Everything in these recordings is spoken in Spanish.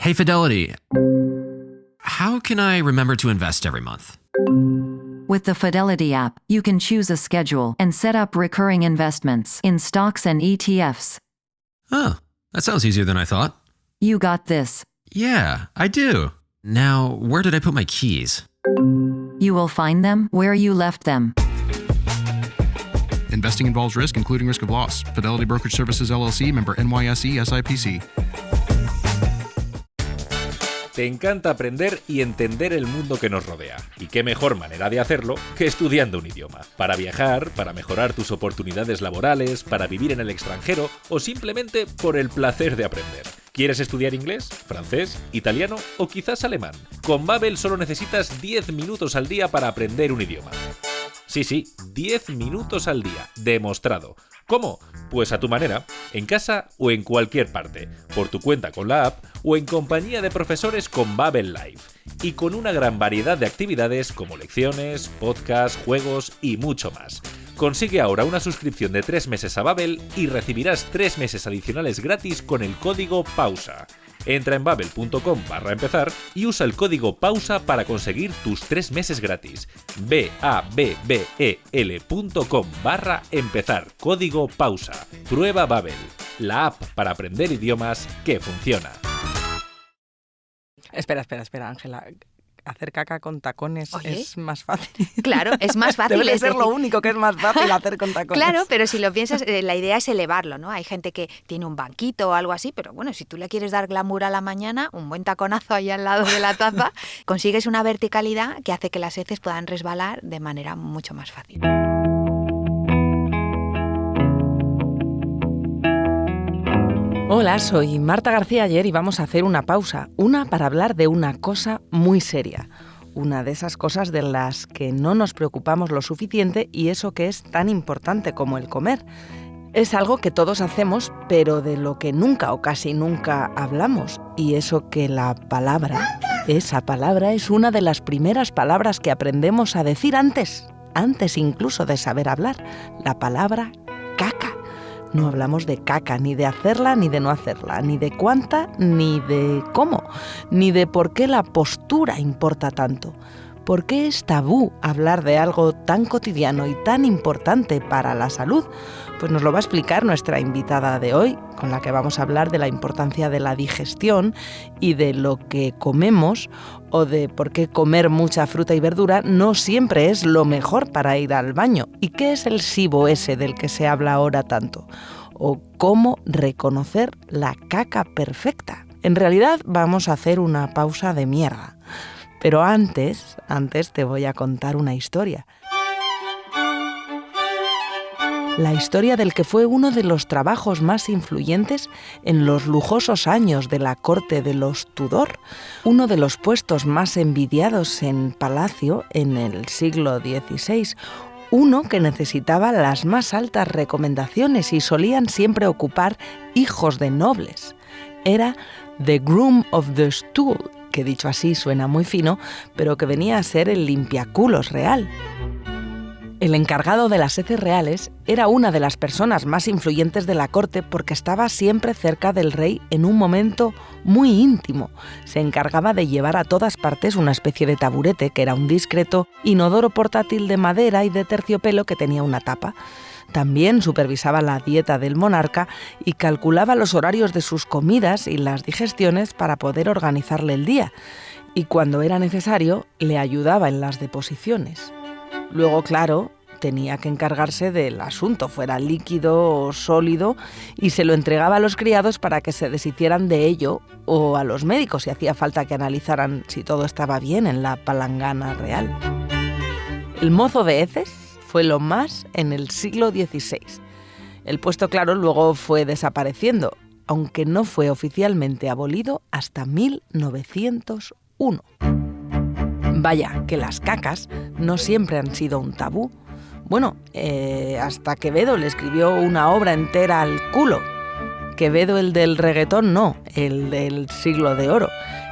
Hey, Fidelity. How can I remember to invest every month? With the Fidelity app, you can choose a schedule and set up recurring investments in stocks and ETFs. Oh, that sounds easier than I thought. You got this. Yeah, I do. Now, where did I put my keys? You will find them where you left them. Investing involves risk, including risk of loss. Fidelity Brokerage Services, LLC, member NYSE, SIPC. Te encanta aprender y entender el mundo que nos rodea. ¿Y qué mejor manera de hacerlo que estudiando un idioma? Para viajar, para mejorar tus oportunidades laborales, para vivir en el extranjero o simplemente por el placer de aprender. ¿Quieres estudiar inglés, francés, italiano o quizás alemán? Con Babbel solo necesitas 10 minutos al día para aprender un idioma. Sí, 10 minutos al día, demostrado. ¿Cómo? Pues a tu manera, en casa o en cualquier parte, por tu cuenta con la app o en compañía de profesores con Babbel Live. Y con una gran variedad de actividades como lecciones, podcasts, juegos y mucho más. Consigue ahora una suscripción de 3 meses a Babbel y recibirás 3 meses adicionales gratis con el código PAUSA. Entra en babbel.com/empezar y usa el código PAUSA para conseguir tus 3 meses gratis. babbel.com/empezar. Código PAUSA. Prueba Babbel, la app para aprender idiomas que funciona. Espera, Ángela. Hacer caca con tacones es más fácil. Claro, es más fácil. Debe ser lo único que es más fácil hacer con tacones. Claro, pero si lo piensas, la idea es elevarlo, ¿no? Hay gente que tiene un banquito o algo así, pero bueno, si tú le quieres dar glamour a la mañana, un buen taconazo ahí al lado de la taza, consigues una verticalidad que hace que las heces puedan resbalar de manera mucho más fácil. Hola, soy Marta García Ayer y vamos a hacer una pausa, una para hablar de una cosa muy seria, una de esas cosas de las que no nos preocupamos lo suficiente y eso que es tan importante como el comer. Es algo que todos hacemos, pero de lo que nunca o casi nunca hablamos, y eso que esa palabra es una de las primeras palabras que aprendemos a decir antes incluso de saber hablar, la palabra caca. No hablamos de caca, ni de hacerla ni de no hacerla, ni de cuánta, ni de cómo, ni de por qué la postura importa tanto. ¿Por qué es tabú hablar de algo tan cotidiano y tan importante para la salud? Pues nos lo va a explicar nuestra invitada de hoy, con la que vamos a hablar de la importancia de la digestión y de lo que comemos, o de por qué comer mucha fruta y verdura no siempre es lo mejor para ir al baño. ¿Y qué es el SIBO ese del que se habla ahora tanto? O cómo reconocer la caca perfecta. En realidad vamos a hacer una pausa de mierda. Pero antes te voy a contar una historia. La historia del que fue uno de los trabajos más influyentes en los lujosos años de la corte de los Tudor, uno de los puestos más envidiados en palacio en el siglo XVI, uno que necesitaba las más altas recomendaciones y solían siempre ocupar hijos de nobles. Era The Groom of the Stool, que dicho así suena muy fino, pero que venía a ser el limpiaculos real. El encargado de las heces reales era una de las personas más influyentes de la corte porque estaba siempre cerca del rey en un momento muy íntimo. Se encargaba de llevar a todas partes una especie de taburete que era un discreto inodoro portátil de madera y de terciopelo que tenía una tapa. También supervisaba la dieta del monarca y calculaba los horarios de sus comidas y las digestiones para poder organizarle el día. Y cuando era necesario, le ayudaba en las deposiciones. Luego, claro, tenía que encargarse del asunto, fuera líquido o sólido, y se lo entregaba a los criados para que se deshicieran de ello, o a los médicos si hacía falta que analizaran si todo estaba bien en la palangana real. El mozo de heces fue lo más en el siglo XVI. El puesto, claro, luego fue desapareciendo, aunque no fue oficialmente abolido hasta 1901. Vaya, que las cacas no siempre han sido un tabú. Bueno, hasta Quevedo le escribió una obra entera al culo. Quevedo, el del reggaetón, no, el del siglo de oro.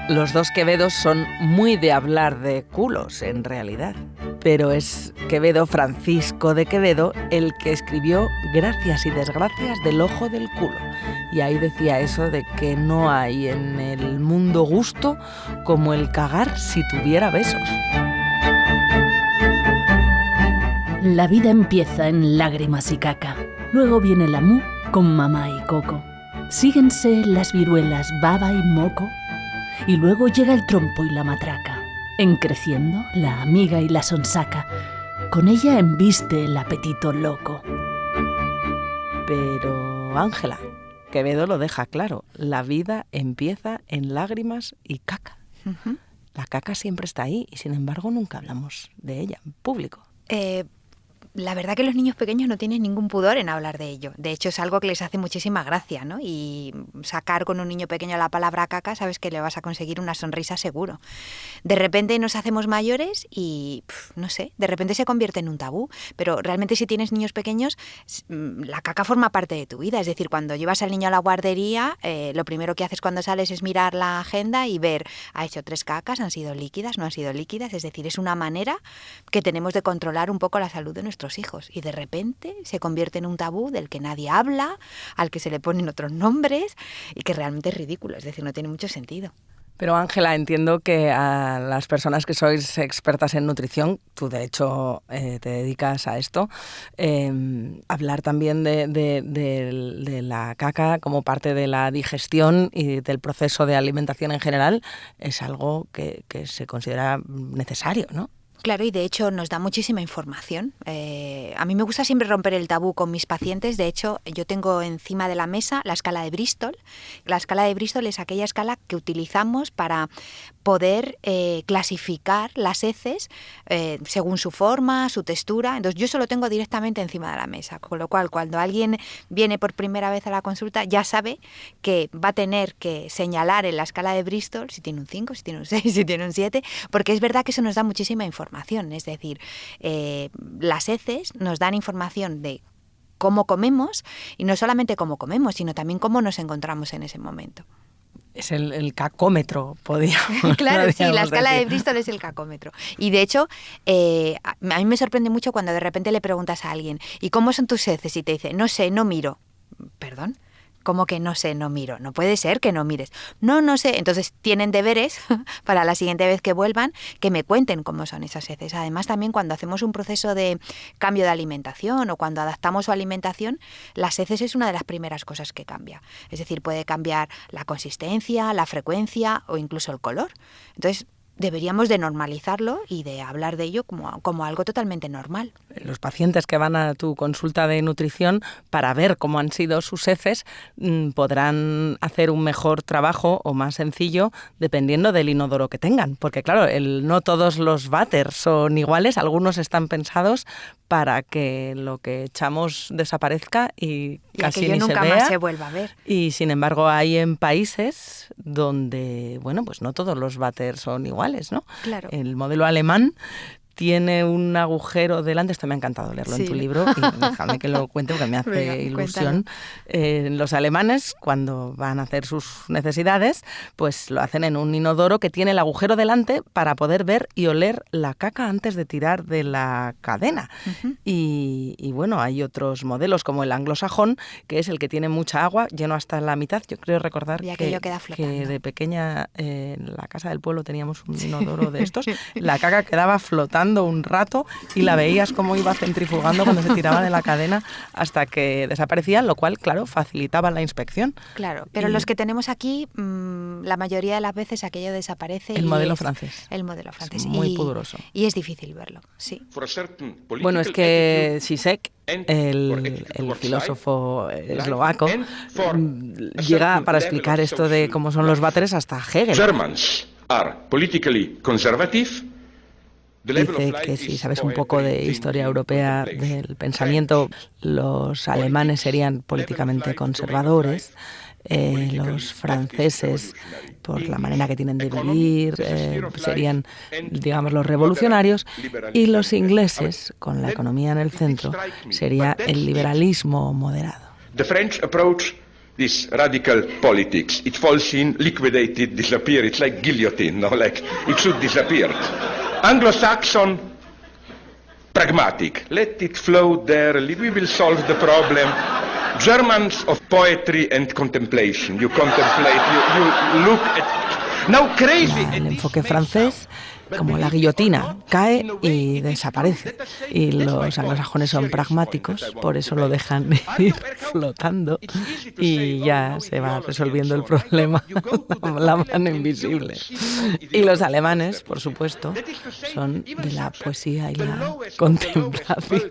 Los dos Quevedos son muy de hablar de culos, en realidad. Pero es Quevedo, Francisco de Quevedo, el que escribió Gracias y desgracias del ojo del culo. Y ahí decía eso de que no hay en el mundo gusto como el cagar si tuviera besos. La vida empieza en lágrimas y caca. Luego viene la mu con mamá y coco. Síguense las viruelas, baba y moco. Y luego llega el trompo y la matraca. En creciendo, la amiga y la sonsaca. Con ella embiste el apetito loco. Pero, Ángela, Quevedo lo deja claro. La vida empieza en lágrimas y caca. Ujú. La caca siempre está ahí y, sin embargo, nunca hablamos de ella en público. La verdad que los niños pequeños no tienen ningún pudor en hablar de ello. De hecho, es algo que les hace muchísima gracia, ¿no? Y sacar con un niño pequeño la palabra caca, sabes que le vas a conseguir una sonrisa seguro. De repente nos hacemos mayores y, no sé, de repente se convierte en un tabú. Pero realmente si tienes niños pequeños, la caca forma parte de tu vida. Es decir, cuando llevas al niño a la guardería, lo primero que haces cuando sales es mirar la agenda y ver, ha hecho 3 cacas, han sido líquidas, no han sido líquidas. Es decir, es una manera que tenemos de controlar un poco la salud de nuestros hijos, y de repente se convierte en un tabú del que nadie habla, al que se le ponen otros nombres y que realmente es ridículo, es decir, no tiene mucho sentido. Pero, Ángela, entiendo que a las personas que sois expertas en nutrición, tú de hecho te dedicas a esto, hablar también de la caca como parte de la digestión y del proceso de alimentación en general es algo que se considera necesario, ¿no? Claro, y de hecho nos da muchísima información. A mí me gusta siempre romper el tabú con mis pacientes. De hecho, yo tengo encima de la mesa la escala de Bristol. La escala de Bristol es aquella escala que utilizamos para poder clasificar las heces según su forma, su textura. Entonces yo eso lo tengo directamente encima de la mesa, con lo cual cuando alguien viene por primera vez a la consulta ya sabe que va a tener que señalar en la escala de Bristol si tiene un 5, si tiene un 6, si tiene un 7, porque es verdad que eso nos da muchísima información. Es decir, las heces nos dan información de cómo comemos, y no solamente cómo comemos, sino también cómo nos encontramos en ese momento. Es el cacómetro, podríamos Claro, sí, la escala decir. de Bristol es el cacómetro. Y de hecho, a mí me sorprende mucho cuando de repente le preguntas a alguien, ¿y cómo son tus heces? Y te dice, no sé, no miro. ¿Perdón? ¿Cómo que no sé, no miro? No puede ser que no mires. No sé. Entonces tienen deberes para la siguiente vez que vuelvan, que me cuenten cómo son esas heces. Además, también cuando hacemos un proceso de cambio de alimentación o cuando adaptamos su alimentación, las heces es una de las primeras cosas que cambia. Es decir, puede cambiar la consistencia, la frecuencia o incluso el color. Entonces, deberíamos de normalizarlo y de hablar de ello como algo totalmente normal. Los pacientes que van a tu consulta de nutrición para ver cómo han sido sus heces podrán hacer un mejor trabajo o más sencillo dependiendo del inodoro que tengan. Porque claro, no todos los váteres son iguales, algunos están pensados para que lo que echamos desaparezca y casi aquello ni nunca se vea. más se vuelva a ver. Y sin embargo hay en países donde, bueno, pues no todos los váteres son iguales, ¿no? Claro. El modelo alemán tiene un agujero delante, esto me ha encantado leerlo en tu libro y déjame que lo cuente porque me hace Venga, ilusión. Los alemanes, cuando van a hacer sus necesidades, pues lo hacen en un inodoro que tiene el agujero delante para poder ver y oler la caca antes de tirar de la cadena. Uh-huh. Y bueno, hay otros modelos como el anglosajón, que es el que tiene mucha agua, lleno hasta la mitad. Yo creo recordar Y aquello queda flotando. que de pequeña en la casa del pueblo teníamos un inodoro de estos. La caca quedaba flotando un rato y la veías cómo iba centrifugando cuando se tiraba de la cadena hasta que desaparecía, lo cual, claro, facilitaba la inspección. Claro, pero los que tenemos aquí, la mayoría de las veces aquello desaparece. El modelo francés. El modelo francés. Es muy pudoroso. Y es difícil verlo, sí. Bueno, es que Zizek, el filósofo eslovaco, llega para explicar esto de cómo son los váteres hasta Hegel. Germans are politically conservative. Dice que si sabes un poco de historia europea del pensamiento, los alemanes serían políticamente conservadores, los franceses, por la manera que tienen de vivir, serían, digamos, los revolucionarios, y los ingleses, con la economía en el centro, sería el liberalismo moderado. The French approach this radical politics. It falls in, liquidated, disappear. It's like guillotine, no? Like it should disappear. Anglo-Saxon, pragmatic. Let it flow there. We will solve the problem. Germans of poetry and contemplation. You contemplate, you look at... Now crazy. El enfoque francés, como la guillotina, cae y desaparece. Y los anglosajones son pragmáticos, por eso lo dejan ir flotando y ya se va resolviendo el problema, la mano invisible. Y los alemanes, por supuesto, son de la poesía y la contemplación.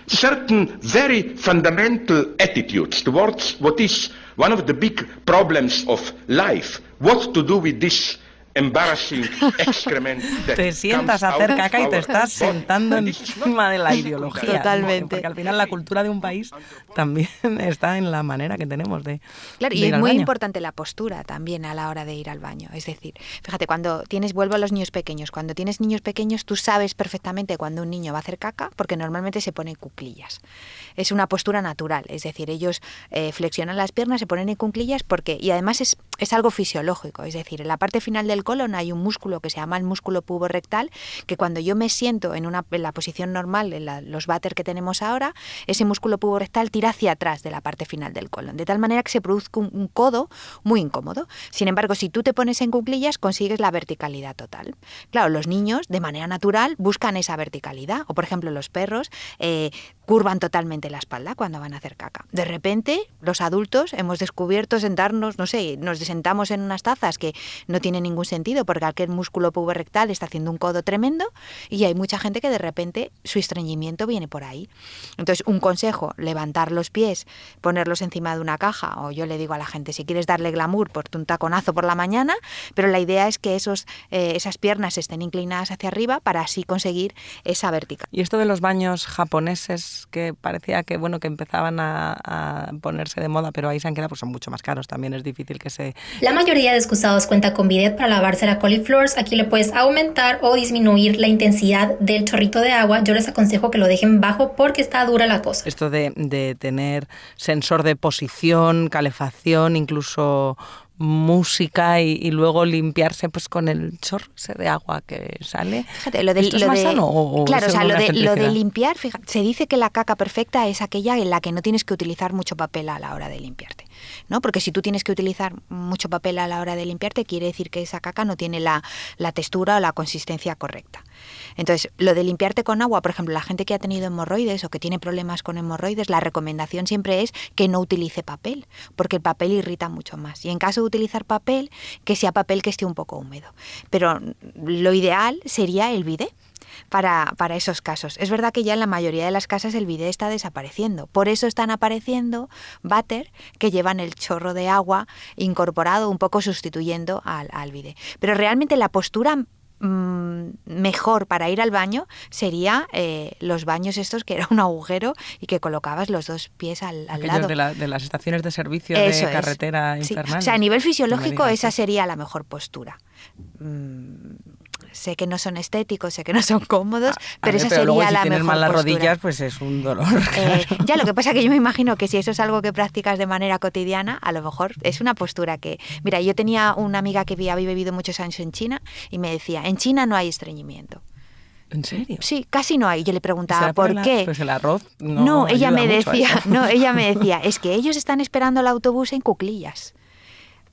Certain very fundamental attitudes towards what is one of the big problems of life. What to do with this embarrassing excrement that te sientas a hacer caca y te estás sentando encima de la ideología. Totalmente. ¿No? Porque al final la cultura de un país también está en la manera que tenemos de Claro, de y ir es al muy baño. importante la postura también a la hora de ir al baño. Es decir, fíjate, vuelvo a los niños pequeños, cuando tienes niños pequeños tú sabes perfectamente cuando un niño va a hacer caca porque normalmente se pone en cuclillas. Es una postura natural, es decir, ellos flexionan las piernas, se ponen en cuclillas y además es algo fisiológico, es decir, en la parte final del colon hay un músculo que se llama el músculo puborectal, que cuando yo me siento en la posición normal, los váter que tenemos ahora, ese músculo puborectal tira hacia atrás de la parte final del colon, de tal manera que se produce un codo muy incómodo. Sin embargo, si tú te pones en cuclillas, consigues la verticalidad total. Claro, los niños, de manera natural, buscan esa verticalidad, o por ejemplo los perros curvan totalmente la espalda cuando van a hacer caca. De repente, los adultos hemos descubierto sentarnos, no sé, nos sentamos en unas tazas que no tiene ningún sentido porque aquel músculo puborectal está haciendo un codo tremendo y hay mucha gente que de repente su estreñimiento viene por ahí. Entonces, un consejo, levantar los pies, ponerlos encima de una caja, o yo le digo a la gente, si quieres darle glamour, ponte un taconazo por la mañana, pero la idea es que esas piernas estén inclinadas hacia arriba para así conseguir esa vertical. Y esto de los baños japoneses que parecía que empezaban a ponerse de moda, pero ahí se han quedado, pues son mucho más caros, también es difícil que se... La mayoría de excusados cuenta con bidet para lavarse la coliflors. Aquí le puedes aumentar o disminuir la intensidad del chorrito de agua. Yo les aconsejo que lo dejen bajo porque está dura la cosa. Esto de tener sensor de posición, calefacción, incluso música y luego limpiarse pues con el chorro ese de agua que sale. Fíjate, ¿Esto es más sano? Claro, o sea, lo de excentricidad? limpiar, fíjate, se dice que la caca perfecta es aquella en la que no tienes que utilizar mucho papel a la hora de limpiarte, ¿no? Porque si tú tienes que utilizar mucho papel a la hora de limpiarte, quiere decir que esa caca no tiene la textura o la consistencia correcta. Entonces, lo de limpiarte con agua, por ejemplo, la gente que ha tenido hemorroides o que tiene problemas con hemorroides, la recomendación siempre es que no utilice papel, porque el papel irrita mucho más. Y en caso de utilizar papel, que sea papel que esté un poco húmedo. Pero lo ideal sería el bidet para esos casos. Es verdad que ya en la mayoría de las casas el bidet está desapareciendo. Por eso están apareciendo váter que llevan el chorro de agua incorporado, un poco sustituyendo al bidet. Pero realmente la postura mejor para ir al baño sería los baños estos que era un agujero y que colocabas los dos pies al lado. De las estaciones de servicio Eso de carretera es. infernal. Sí. O sea, a nivel fisiológico No me digas esa eso. sería la mejor postura. Sé que no son estéticos, sé que no son cómodos, pero esa luego, sería si la tienes mejor mal las postura. rodillas, pues es un dolor. Ya, lo que pasa es que yo me imagino que si eso es algo que practicas de manera cotidiana, a lo mejor es una postura que... Mira, yo tenía una amiga que había vivido muchos años en China y me decía, en China no hay estreñimiento. ¿En serio? Sí, casi no hay. Yo le preguntaba, ¿Será ¿por qué? Pues el arroz No, ella ayuda me mucho a decía, eso. ella me decía, es que ellos están esperando el autobús en cuclillas.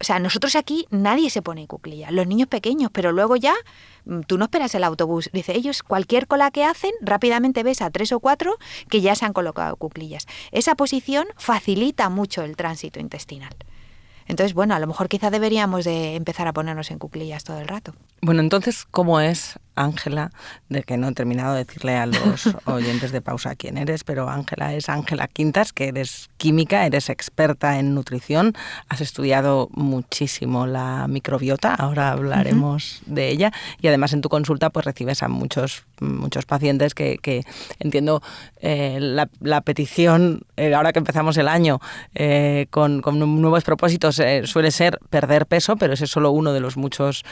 O sea, nosotros aquí nadie se pone en cuclillas, los niños pequeños, pero luego ya tú no esperas el autobús. Dice, ellos cualquier cola que hacen, rápidamente ves a 3 o 4 que ya se han colocado cuclillas. Esa posición facilita mucho el tránsito intestinal. Entonces, bueno, a lo mejor quizá deberíamos de empezar a ponernos en cuclillas todo el rato. Bueno, entonces, ¿cómo es Ángela? De que no he terminado de decirle a los oyentes de Pausa quién eres, pero Ángela es Ángela Quintas, que eres química, eres experta en nutrición, has estudiado muchísimo la microbiota, ahora hablaremos de ella, y además en tu consulta pues recibes a muchos pacientes que entiendo la petición, ahora que empezamos el año con nuevos propósitos, suele ser perder peso, pero ese es solo uno de los muchos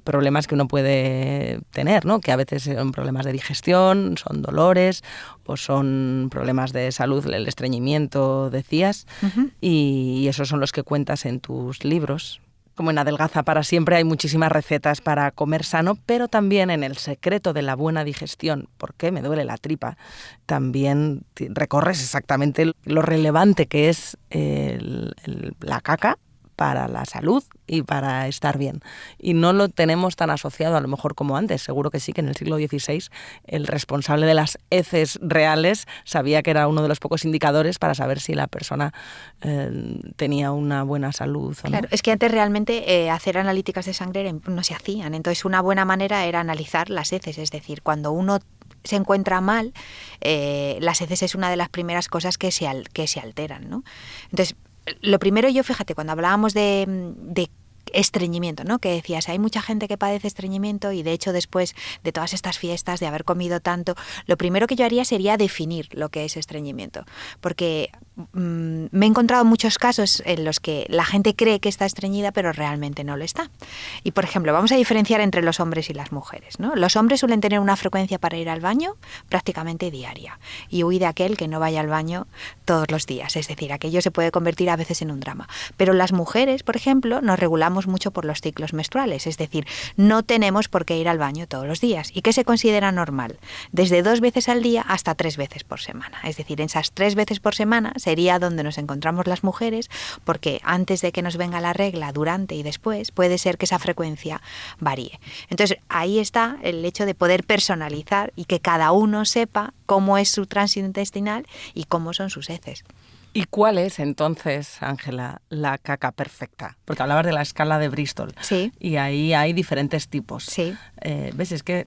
problemas problemas que uno puede tener, ¿no? Que a veces son problemas de digestión, son dolores o son problemas de salud, el estreñimiento, decías, y esos son los que cuentas en tus libros. Como en Adelgaza para siempre hay muchísimas recetas para comer sano, pero también en El secreto de la buena digestión, ¿por qué me duele la tripa?, también recorres exactamente lo relevante que es la caca para la salud y para estar bien. Y no lo tenemos tan asociado a lo mejor como antes. Seguro que sí, que en el siglo XVI el responsable de las heces reales sabía que era uno de los pocos indicadores para saber si la persona tenía una buena salud o no. Claro, es que antes realmente hacer analíticas de sangre no se hacían. Entonces una buena manera era analizar las heces, es decir, cuando uno se encuentra mal, las heces es una de las primeras cosas que se alteran, ¿no? Entonces, lo primero, fíjate, cuando hablábamos de estreñimiento, ¿no? Que decías, hay mucha gente que padece estreñimiento y de hecho después de todas estas fiestas, de haber comido tanto, lo primero que yo haría sería definir lo que es estreñimiento, porque me he encontrado muchos casos en los que la gente cree que está estreñida pero realmente no lo está. Y por ejemplo, vamos a diferenciar entre los hombres y las mujeres, ¿no? Los hombres suelen tener una frecuencia para ir al baño prácticamente diaria y huir de aquel que no vaya al baño todos los días, es decir, aquello se puede convertir a veces en un drama. Pero las mujeres, por ejemplo, nos regulamos mucho por los ciclos menstruales, es decir, no tenemos por qué ir al baño todos los días. ¿Y qué se considera normal? Desde 2 veces al día hasta 3 veces por semana. Es decir, en esas 3 veces por semana sería donde nos encontramos las mujeres, porque antes de que nos venga la regla, durante y después, puede ser que esa frecuencia varíe. Entonces, ahí está el hecho de poder personalizar y que cada uno sepa cómo es su tránsito intestinal y cómo son sus heces. ¿Y cuál es entonces, Ángela, la caca perfecta? Porque hablabas de la escala de Bristol. Sí. Y ahí hay diferentes tipos. Sí. ¿Ves? Es que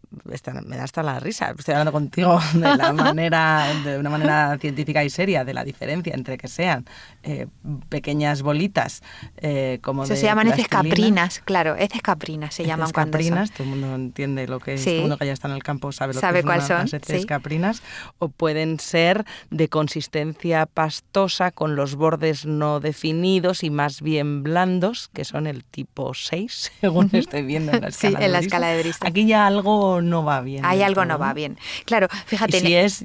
me da hasta la risa. Estoy hablando contigo de una manera científica y seria, de la diferencia entre que sean pequeñas bolitas como eso de se llaman heces plastilina. caprinas, claro, heces caprinas se llaman cuando caprinas, son. todo el mundo entiende lo que es, Sí. todo el mundo que ya está en el campo sabe lo Sabe que cuáles son son, las heces sí. caprinas, o pueden ser de consistencia pastosa con los bordes no definidos y más bien blandos, que son el tipo 6, según estoy viendo en la escala Sí, en la escala de Bristol. Aquí ya algo no va bien. Hay del algo todo, no va bien. Claro, fíjate.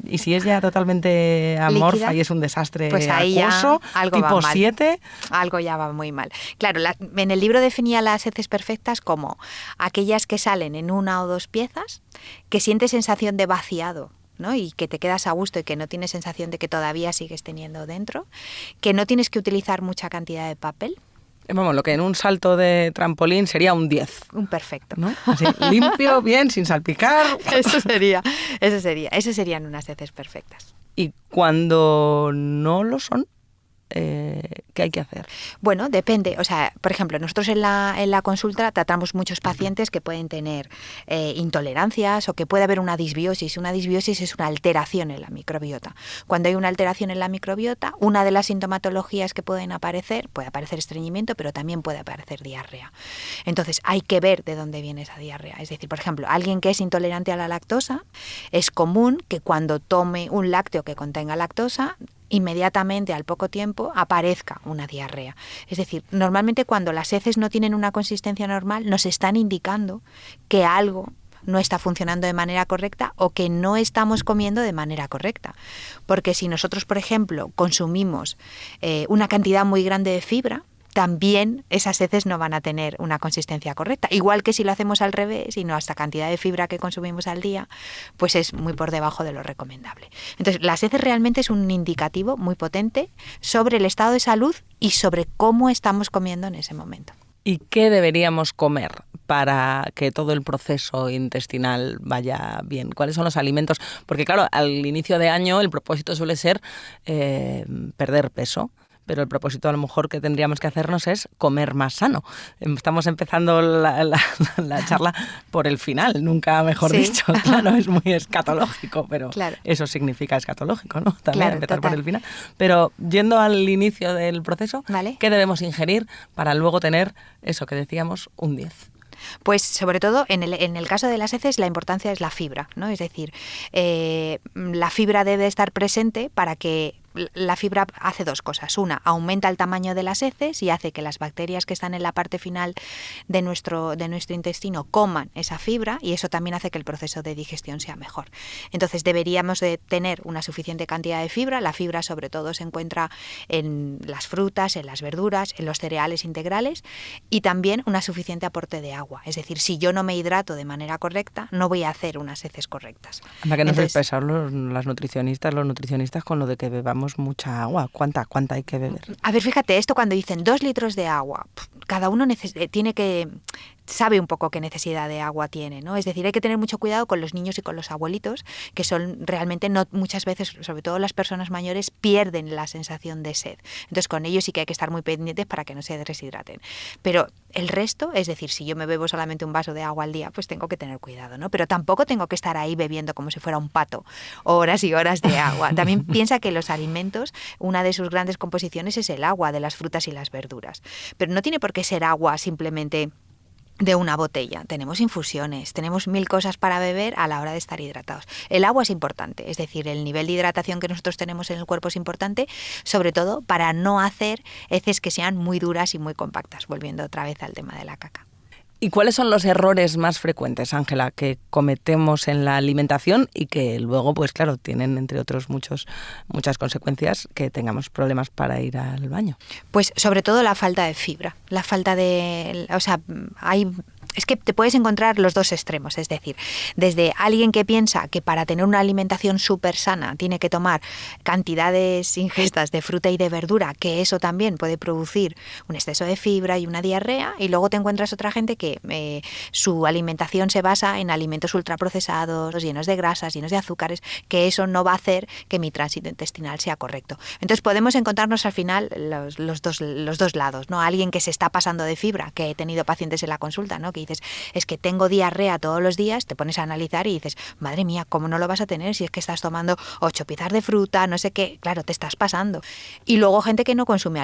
Y si es ya totalmente amorfa líquida, y es un desastre pues ahí acuoso, ya algo va tipo mal. 7... Algo ya va muy mal. Claro, en el libro definía las heces perfectas como aquellas que salen en 1 o 2 piezas, que sientes sensación de vaciado, ¿no? Y que te quedas a gusto y que no tienes sensación de que todavía sigues teniendo dentro, que no tienes que utilizar mucha cantidad de papel. Vamos, lo que en un salto de trampolín sería un 10. Un perfecto. ¿No? Así, limpio, bien, sin salpicar. Eso serían unas heces perfectas. Y cuando no lo son, ¿qué hay que hacer? Bueno, depende. O sea, por ejemplo, nosotros en la consulta tratamos muchos pacientes que pueden tener intolerancias o que puede haber una disbiosis. Una disbiosis es una alteración en la microbiota. Cuando hay una alteración en la microbiota, una de las sintomatologías que puede aparecer estreñimiento, pero también puede aparecer diarrea. Entonces, hay que ver de dónde viene esa diarrea. Es decir, por ejemplo, alguien que es intolerante a la lactosa, es común que cuando tome un lácteo que contenga lactosa, inmediatamente al poco tiempo aparezca una diarrea. Es decir, normalmente cuando las heces no tienen una consistencia normal nos están indicando que algo no está funcionando de manera correcta o que no estamos comiendo de manera correcta. Porque si nosotros, por ejemplo, consumimos una cantidad muy grande de fibra, también esas heces no van a tener una consistencia correcta. Igual que si lo hacemos al revés y nuestra cantidad de fibra que consumimos al día, pues es muy por debajo de lo recomendable. Entonces, las heces realmente es un indicativo muy potente sobre el estado de salud y sobre cómo estamos comiendo en ese momento. ¿Y qué deberíamos comer para que todo el proceso intestinal vaya bien? ¿Cuáles son los alimentos? Porque claro, al inicio de año el propósito suele ser perder peso. Pero el propósito a lo mejor que tendríamos que hacernos es comer más sano. Estamos empezando la charla por el final, nunca mejor dicho. Claro, es muy escatológico, pero claro, eso significa escatológico, ¿no? También claro, empezar total. Por el final. Pero yendo al inicio del proceso, ¿vale? ¿Qué debemos ingerir para luego tener eso que decíamos, un 10? Pues sobre todo en el caso de las heces la importancia es la fibra, ¿no? Es decir, la fibra debe estar presente para que la fibra hace dos cosas. Una, aumenta el tamaño de las heces y hace que las bacterias que están en la parte final de nuestro intestino coman esa fibra, y eso también hace que el proceso de digestión sea mejor. Entonces deberíamos de tener una suficiente cantidad de fibra. La fibra sobre todo se encuentra en las frutas, en las verduras, en los cereales integrales, y también una suficiente aporte de agua. Es decir, si yo no me hidrato de manera correcta, no voy a hacer unas heces correctas. Anda que no sois pesados los nutricionistas con lo de que bebamos mucha agua. ¿Cuánta hay que beber? A ver, fíjate, esto cuando dicen 2 litros de agua, cada uno sabe un poco qué necesidad de agua tiene, ¿no? Es decir, hay que tener mucho cuidado con los niños y con los abuelitos, que son realmente, no, muchas veces, sobre todo las personas mayores, pierden la sensación de sed. Entonces con ellos sí que hay que estar muy pendientes para que no se deshidraten. Pero el resto, es decir, si yo me bebo solamente un vaso de agua al día, pues tengo que tener cuidado, ¿no? Pero tampoco tengo que estar ahí bebiendo como si fuera un pato, horas y horas de agua. También piensa que los alimentos, una de sus grandes composiciones es el agua de las frutas y las verduras. Pero no tiene por qué ser agua simplemente de una botella. Tenemos infusiones, tenemos 1000 cosas para beber a la hora de estar hidratados. El agua es importante, es decir, el nivel de hidratación que nosotros tenemos en el cuerpo es importante, sobre todo para no hacer heces que sean muy duras y muy compactas, volviendo otra vez al tema de la caca. ¿Y cuáles son los errores más frecuentes, Ángela, que cometemos en la alimentación y que luego, pues claro, tienen, entre otros, muchas consecuencias, que tengamos problemas para ir al baño? Pues sobre todo la falta de fibra, la falta de... O sea, es que te puedes encontrar los dos extremos, es decir, desde alguien que piensa que para tener una alimentación súper sana tiene que tomar cantidades ingestas de fruta y de verdura, que eso también puede producir un exceso de fibra y una diarrea, y luego te encuentras otra gente que su alimentación se basa en alimentos ultraprocesados, llenos de grasas, llenos de azúcares, que eso no va a hacer que mi tránsito intestinal sea correcto. Entonces podemos encontrarnos al final los dos lados, ¿no? Alguien que se está pasando de fibra, que he tenido pacientes en la consulta, ¿no? Que dices, es que tengo diarrea todos los días, te pones a analizar y dices, madre mía, ¿cómo no lo vas a tener si es que estás tomando 8 piezas de fruta, no sé qué? Claro, te estás pasando. Y luego gente que no consume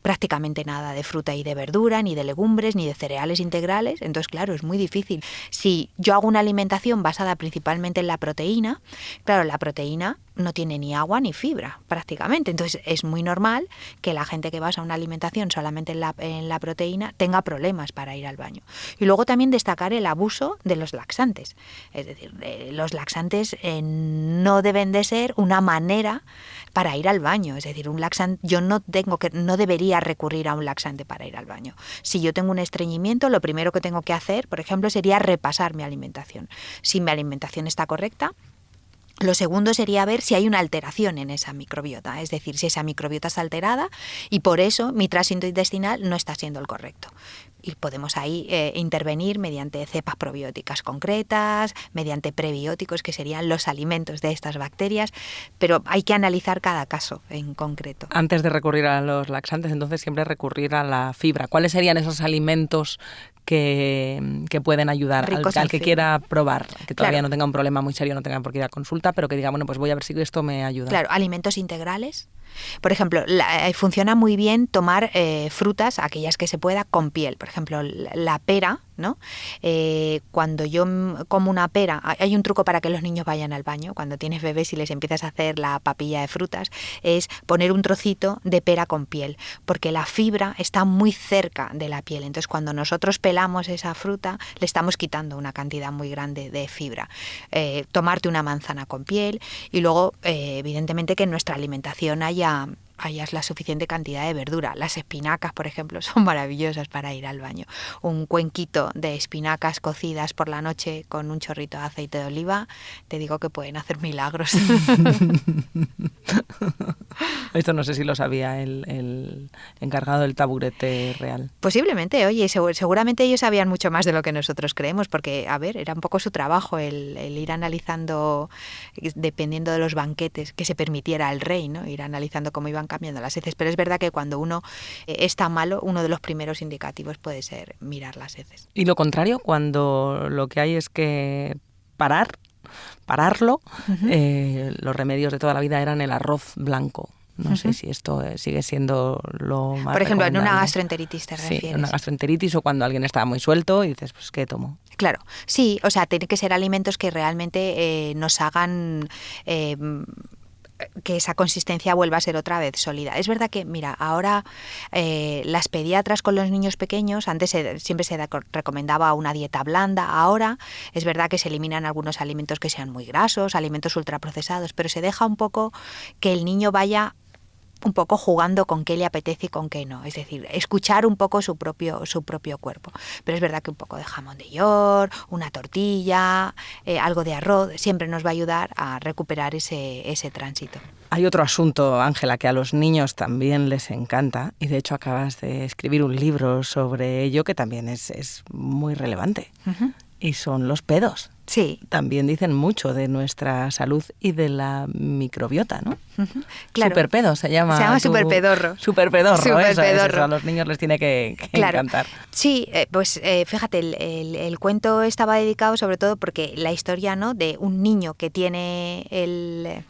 prácticamente nada de fruta y de verdura, ni de legumbres, ni de cereales integrales. Entonces, claro, es muy difícil. Si yo hago una alimentación basada principalmente en la proteína, claro, la proteína no tiene ni agua ni fibra prácticamente. Entonces es muy normal que la gente que basa una alimentación solamente en la proteína tenga problemas para ir al baño. Y luego también destacar el abuso de los laxantes. Es decir, los laxantes no deben de ser una manera para ir al baño. Es decir, un laxante, yo no debería recurrir a un laxante para ir al baño. Si yo tengo un estreñimiento, lo primero que tengo que hacer, por ejemplo, sería repasar mi alimentación. Si mi alimentación está correcta, lo segundo sería ver si hay una alteración en esa microbiota, es decir, si esa microbiota está alterada y por eso mi tránsito intestinal no está siendo el correcto. Y podemos ahí intervenir mediante cepas probióticas concretas, mediante prebióticos, que serían los alimentos de estas bacterias, pero hay que analizar cada caso en concreto. Antes de recurrir a los laxantes, entonces siempre recurrir a la fibra. ¿Cuáles serían esos alimentos que pueden ayudar al que quiera probar, que todavía no tenga un problema muy serio, no tenga por qué ir a consulta, pero que diga, bueno, pues voy a ver si esto me ayuda? Claro, alimentos integrales. Por ejemplo, funciona muy bien tomar frutas, aquellas que se pueda, con piel. Por ejemplo, la pera, ¿no? Cuando yo como una pera, hay un truco para que los niños vayan al baño. Cuando tienes bebés y les empiezas a hacer la papilla de frutas, es poner un trocito de pera con piel, porque la fibra está muy cerca de la piel. Entonces, cuando nosotros pelamos esa fruta, le estamos quitando una cantidad muy grande de fibra. Tomarte una manzana con piel y luego, evidentemente, que en nuestra alimentación haya la suficiente cantidad de verdura. Las espinacas, por ejemplo, son maravillosas para ir al baño. Un cuenquito de espinacas cocidas por la noche con un chorrito de aceite de oliva, te digo que pueden hacer milagros. Esto no sé si lo sabía el encargado del taburete real. Posiblemente, oye, seguramente ellos sabían mucho más de lo que nosotros creemos, porque, a ver, era un poco su trabajo el ir analizando, dependiendo de los banquetes que se permitiera al rey, ¿no? Ir analizando cómo iban cambiando las heces. Pero es verdad que cuando uno está malo, uno de los primeros indicativos puede ser mirar las heces. Y lo contrario, cuando lo que hay es que pararlo, los remedios de toda la vida eran el arroz blanco. No sé si esto sigue siendo lo más Por ejemplo, en una recomendable. gastroenteritis te refieres. Sí, en una gastroenteritis o cuando alguien está muy suelto y dices, pues, ¿qué tomo? Claro, sí, o sea, tienen que ser alimentos que realmente nos hagan que esa consistencia vuelva a ser otra vez sólida. Es verdad que, mira, ahora las pediatras con los niños pequeños, antes siempre se recomendaba una dieta blanda, ahora es verdad que se eliminan algunos alimentos que sean muy grasos, alimentos ultraprocesados, pero se deja un poco que el niño vaya un poco jugando con qué le apetece y con qué no, es decir, escuchar un poco su propio cuerpo. Pero es verdad que un poco de jamón de york, una tortilla, algo de arroz, siempre nos va a ayudar a recuperar ese tránsito. Hay otro asunto, Ángela, que a los niños también les encanta, y de hecho acabas de escribir un libro sobre ello que también es muy relevante, y son los pedos. Sí. También dicen mucho de nuestra salud y de la microbiota, ¿no? Claro. Superpedo se llama. Se llama superpedorro. Superpedorro, eso, a los niños les tiene que encantar. Sí, pues fíjate, el cuento estaba dedicado sobre todo porque la historia, ¿no?, de un niño que tiene el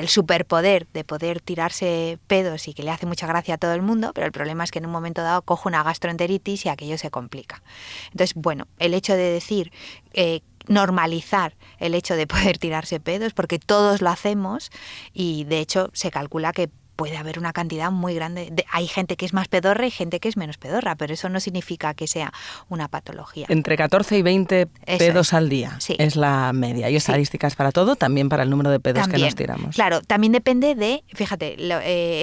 superpoder de poder tirarse pedos y que le hace mucha gracia a todo el mundo, pero el problema es que en un momento dado coge una gastroenteritis y aquello se complica. Entonces, bueno, el hecho de decir normalizar el hecho de poder tirarse pedos, porque todos lo hacemos y de hecho se calcula que puede haber una cantidad muy grande. Hay gente que es más pedorra y gente que es menos pedorra, pero eso no significa que sea una patología. Entre 14 y 20 pedos al día es la media. ¿Hay estadísticas para todo? También para el número de pedos que nos tiramos. Claro, también depende de, fíjate,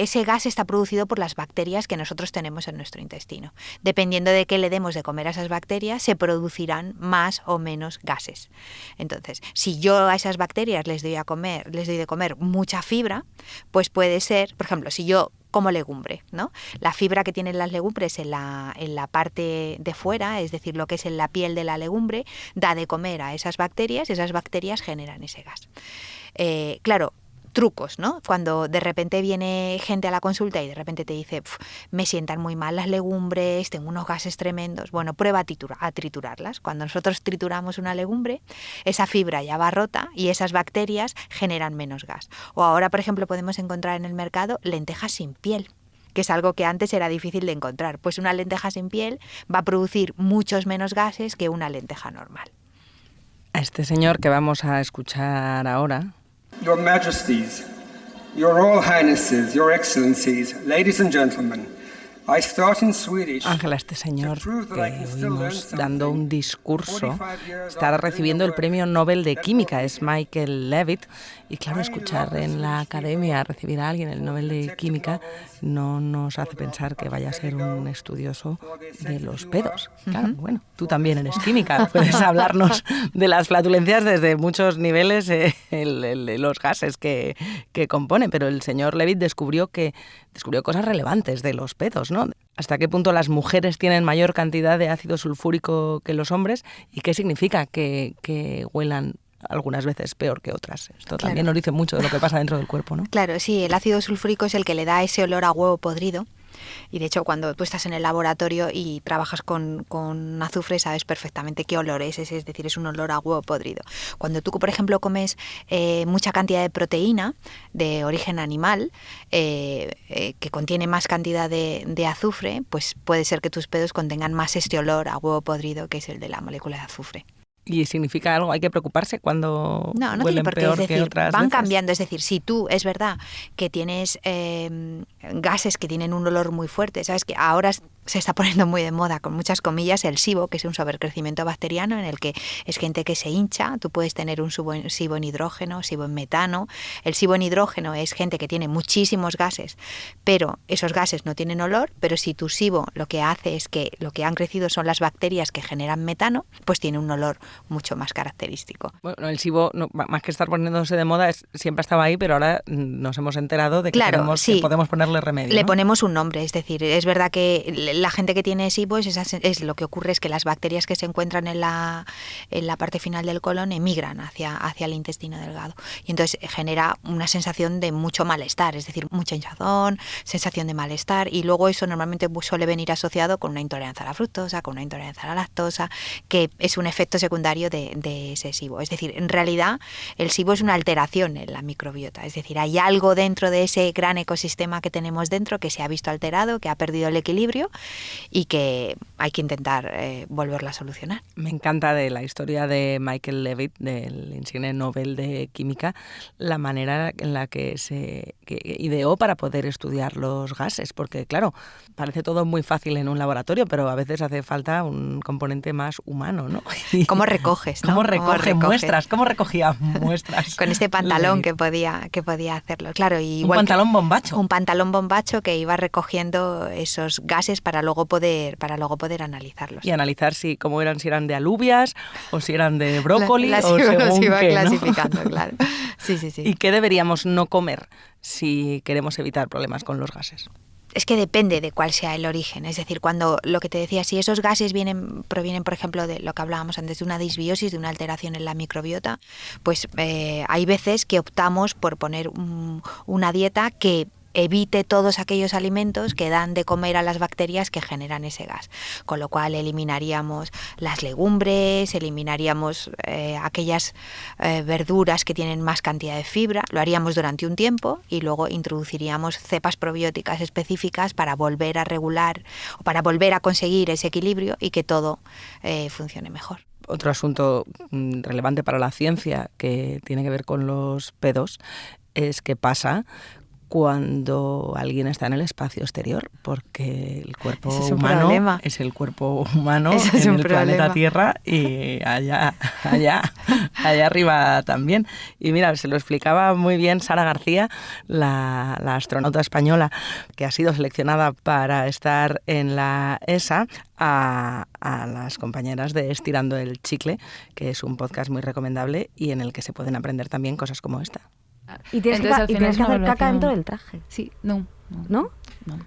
ese gas está producido por las bacterias que nosotros tenemos en nuestro intestino. Dependiendo de qué le demos de comer a esas bacterias, se producirán más o menos gases. Entonces, si yo a esas bacterias les doy de comer mucha fibra, pues puede ser, por ejemplo, si yo como legumbre, ¿no? La fibra que tienen las legumbres en la parte de fuera, es decir, lo que es en la piel de la legumbre, da de comer a esas bacterias y esas bacterias generan ese gas. Claro, trucos, ¿no? Cuando de repente viene gente a la consulta y de repente te dice, me sientan muy mal las legumbres, tengo unos gases tremendos. Bueno, prueba a triturarlas. Cuando nosotros trituramos una legumbre, esa fibra ya va rota y esas bacterias generan menos gas. O ahora, por ejemplo, podemos encontrar en el mercado lentejas sin piel, que es algo que antes era difícil de encontrar. Pues una lenteja sin piel va a producir muchos menos gases que una lenteja normal. A este señor que vamos a escuchar ahora. Your Majesties, Your Royal Highnesses, Your Excellencies, Ladies and Gentlemen, I start in Swedish. Ángela, este señor que oímos dando un discurso está recibiendo el premio Nobel de Química, es Michael Levitt, y claro, escuchar en la academia recibir a alguien el Nobel de Química no nos hace pensar que vaya a ser un estudioso de los pedos. Claro, bueno, tú también eres química, puedes hablarnos de las flatulencias desde muchos niveles, los gases que componen, pero el señor Levitt descubrió cosas relevantes de los pedos, ¿no? ¿Hasta qué punto las mujeres tienen mayor cantidad de ácido sulfúrico que los hombres? ¿Y qué significa que huelan algunas veces peor que otras? Esto también nos dice mucho de lo que pasa dentro del cuerpo, ¿no? Claro, sí, el ácido sulfúrico es el que le da ese olor a huevo podrido. Y de hecho, cuando tú estás en el laboratorio y trabajas con azufre, sabes perfectamente qué olor es decir, es un olor a huevo podrido. Cuando tú, por ejemplo, comes mucha cantidad de proteína de origen animal, que contiene más cantidad de azufre, pues puede ser que tus pedos contengan más este olor a huevo podrido, que es el de la molécula de azufre. ¿Y significa algo? ¿Hay que preocuparse cuando no huelen tiene por qué, peor es decir, que otras van veces? cambiando, es decir, si tú es verdad que tienes gases que tienen un olor muy fuerte, sabes que ahora se está poniendo muy de moda, con muchas comillas, el SIBO, que es un sobrecrecimiento bacteriano en el que es gente que se hincha. Tú puedes tener un SIBO en hidrógeno, SIBO en metano. El SIBO en hidrógeno es gente que tiene muchísimos gases, pero esos gases no tienen olor, pero si tu SIBO lo que hace es que lo que han crecido son las bacterias que generan metano, pues tiene un olor mucho más característico. Bueno, el SIBO, más que estar poniéndose de moda, siempre estaba ahí, pero ahora nos hemos enterado de que, que podemos ponerle remedio, Le ¿no? ponemos un nombre, es decir, es verdad que la gente que tiene SIBO es lo que ocurre es que las bacterias que se encuentran en la parte final del colon emigran hacia el intestino delgado y entonces genera una sensación de mucho malestar, es decir, mucha hinchazón, sensación de malestar, y luego eso normalmente suele venir asociado con una intolerancia a la fructosa, con una intolerancia a la lactosa, que es un efecto secundario de ese SIBO. Es decir, en realidad el SIBO es una alteración en la microbiota, es decir, hay algo dentro de ese gran ecosistema que tenemos dentro que se ha visto alterado, que ha perdido el equilibrio y que hay que intentar volverla a solucionar. Me encanta de la historia de Michael Levitt, del insigne Nobel de Química, la manera en la que ideó para poder estudiar los gases, porque claro, parece todo muy fácil en un laboratorio, pero a veces hace falta un componente más humano, ¿no? ¿Cómo recoges? ¿no? ¿Cómo recoge muestras? ¿Cómo recogía muestras? Con este pantalón que podía hacerlo, claro. Y un pantalón bombacho. Un pantalón bombacho que iba recogiendo esos gases para luego poder analizarlos. Y analizar si eran de alubias o si eran de brócoli las o según iba qué, clasificando, ¿no? Claro. Sí. ¿Y qué deberíamos no comer si queremos evitar problemas con los gases? Es que depende de cuál sea el origen. Es decir, cuando lo que te decía, si esos gases provienen, por ejemplo, de lo que hablábamos antes, de una disbiosis, de una alteración en la microbiota, pues hay veces que optamos por poner una dieta que evite todos aquellos alimentos que dan de comer a las bacterias que generan ese gas. Con lo cual eliminaríamos las legumbres, eliminaríamos aquellas verduras que tienen más cantidad de fibra, lo haríamos durante un tiempo y luego introduciríamos cepas probióticas específicas para volver a regular o para volver a conseguir ese equilibrio y que todo funcione mejor. Otro asunto relevante para la ciencia que tiene que ver con los pedos es qué pasa cuando alguien está en el espacio exterior, porque el cuerpo humano es el cuerpo humano en el planeta Tierra y allá arriba también. Y mira, se lo explicaba muy bien Sara García, la astronauta española que ha sido seleccionada para estar en la ESA, a las compañeras de Estirando el Chicle, que es un podcast muy recomendable y en el que se pueden aprender también cosas como esta. Y tienes que hacer caca dentro del traje. Sí, no. ¿No? No.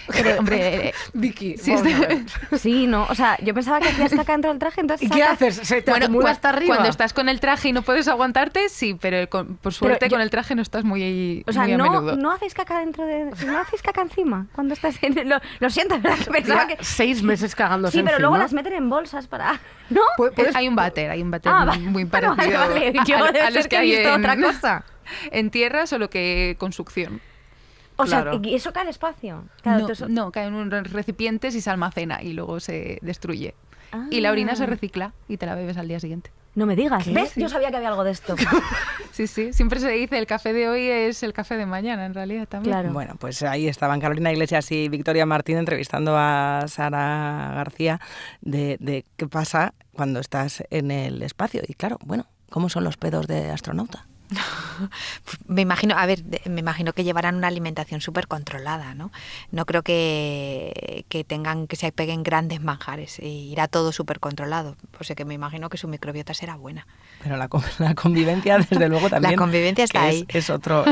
Pero, hombre, Vicky, sí, no, o sea, yo pensaba que hacías caca dentro del traje, entonces... ¿Y qué haces? ¿Se te acumula hasta arriba? Cuando estás con el traje y no puedes aguantarte, sí, pero por suerte con el traje no estás muy, o sea, muy a menudo. ¿no hacéis caca no hacéis caca encima cuando estás en... Lo siento, ¿verdad? Que pensaba que... 6 meses cagándose encima. Sí, pero luego las ¿no? meten en bolsas para... ¿No? Hay un váter muy parecido vale. Yo a los que hay he visto otra cosa. En tierra, solo que con succión. O sea, ¿y eso cae al espacio? Claro, no, cae en unos recipientes y se almacena y luego se destruye. Y la orina se recicla y te la bebes al día siguiente. No me digas. ¿Qué? ¿Ves? Sí. Yo sabía que había algo de esto. Sí, siempre se dice el café de hoy es el café de mañana, en realidad también. Claro. Bueno, pues ahí estaban Carolina Iglesias y Victoria Martín entrevistando a Sara García de qué pasa cuando estás en el espacio. Y claro, bueno, ¿cómo son los pedos de astronauta? Me imagino que llevarán una alimentación súper controlada, ¿no? No creo que se peguen grandes manjares, irá todo súper controlado, o sea que me imagino que su microbiota será buena. Pero la convivencia, desde luego, también la convivencia está ahí. Es otro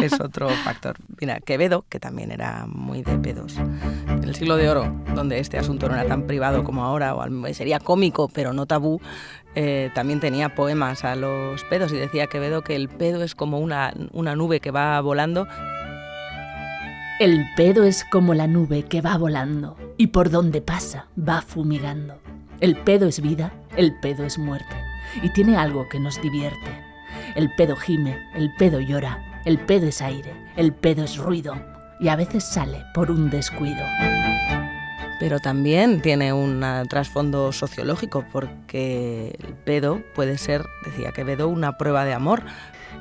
factor. Mira, Quevedo, que también era muy de pedos, en el siglo de oro, donde este asunto no era tan privado como ahora, o sería cómico, pero no tabú, también tenía poemas a los pedos y decía Quevedo que el pedo es como una nube que va volando. El pedo es como la nube que va volando y por donde pasa va fumigando. El pedo es vida, el pedo es muerte y tiene algo que nos divierte. El pedo gime, el pedo llora, el pedo es aire, el pedo es ruido y a veces sale por un descuido. Pero también tiene un trasfondo sociológico, porque el pedo puede ser, decía Quevedo, una prueba de amor.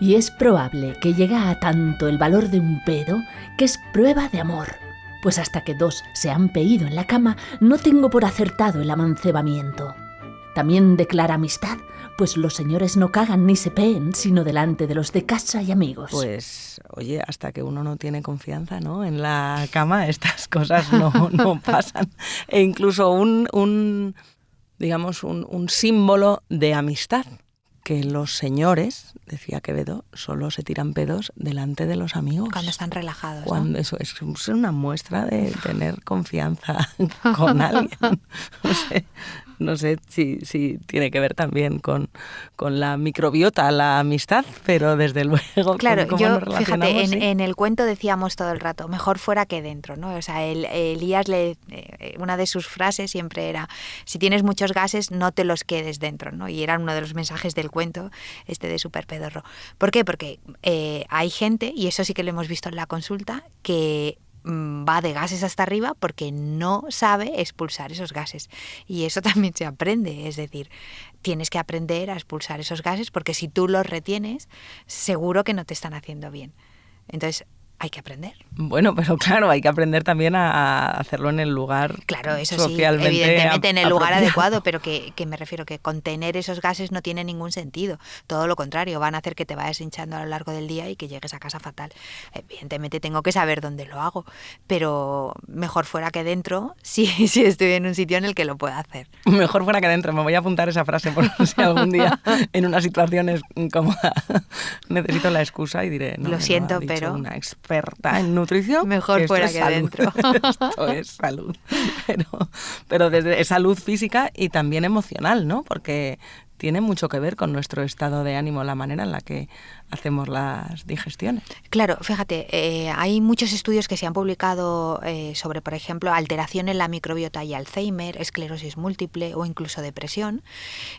Y es probable que llegue a tanto el valor de un pedo que es prueba de amor. Pues hasta que 2 se han peído en la cama, no tengo por acertado el amancebamiento. También declara amistad, pues los señores no cagan ni se peen, sino delante de los de casa y amigos. Pues, oye, hasta que uno no tiene confianza, ¿no?, en la cama, estas cosas no pasan. E incluso un símbolo de amistad, que los señores, decía Quevedo, solo se tiran pedos delante de los amigos. Cuando están relajados, ¿no? Eso es una muestra de tener confianza con alguien. No sé si tiene que ver también con la microbiota, la amistad, pero desde luego... Claro, yo, fíjate, ¿sí? en el cuento decíamos todo el rato, mejor fuera que dentro, ¿no? O sea, Elías, una de sus frases siempre era, si tienes muchos gases, no te los quedes dentro, ¿no? Y era uno de los mensajes del cuento, de Súper Pedorro. ¿Por qué? Porque hay gente, y eso sí que lo hemos visto en la consulta, que va de gases hasta arriba porque no sabe expulsar esos gases. Y eso también se aprende, es decir, tienes que aprender a expulsar esos gases porque si tú los retienes, seguro que no te están haciendo bien. Entonces, hay que aprender. Bueno, pero claro, hay que aprender también a hacerlo en el lugar socialmente sí, evidentemente en el lugar apropiado. adecuado, pero que me refiero que contener esos gases no tiene ningún sentido. Todo lo contrario, van a hacer que te vayas hinchando a lo largo del día y que llegues a casa fatal. Evidentemente tengo que saber dónde lo hago, pero mejor fuera que dentro si estoy en un sitio en el que lo pueda hacer. Mejor fuera que dentro. Me voy a apuntar esa frase por si algún día en una situación es incómoda necesito la excusa y diré, no, lo siento, ha dicho pero una experta en nutrición. Mejor fuera que salud. dentro. Esto es salud. Pero desde salud física y también emocional, ¿no? Porque tiene mucho que ver con nuestro estado de ánimo, la manera en la que hacemos las digestiones. Claro, fíjate, hay muchos estudios que se han publicado sobre, por ejemplo, alteración en la microbiota y Alzheimer, esclerosis múltiple o incluso depresión.